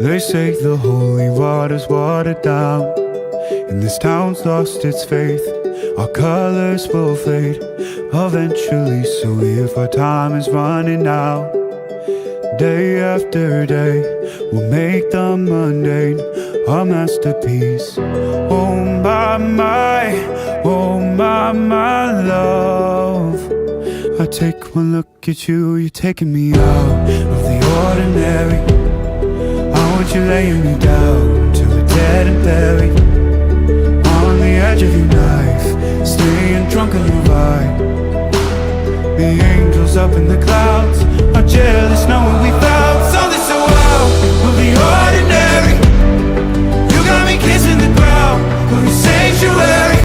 They say the holy water's watered down, and this town's lost its faith. Our colors will fade eventually, so if our time is running out, day after day, we'll make the mundane our masterpiece. Oh my love, I take one look at you, you're taking me out of the ordinary. I want you laying me down till we're dead and buried on the edge of your night.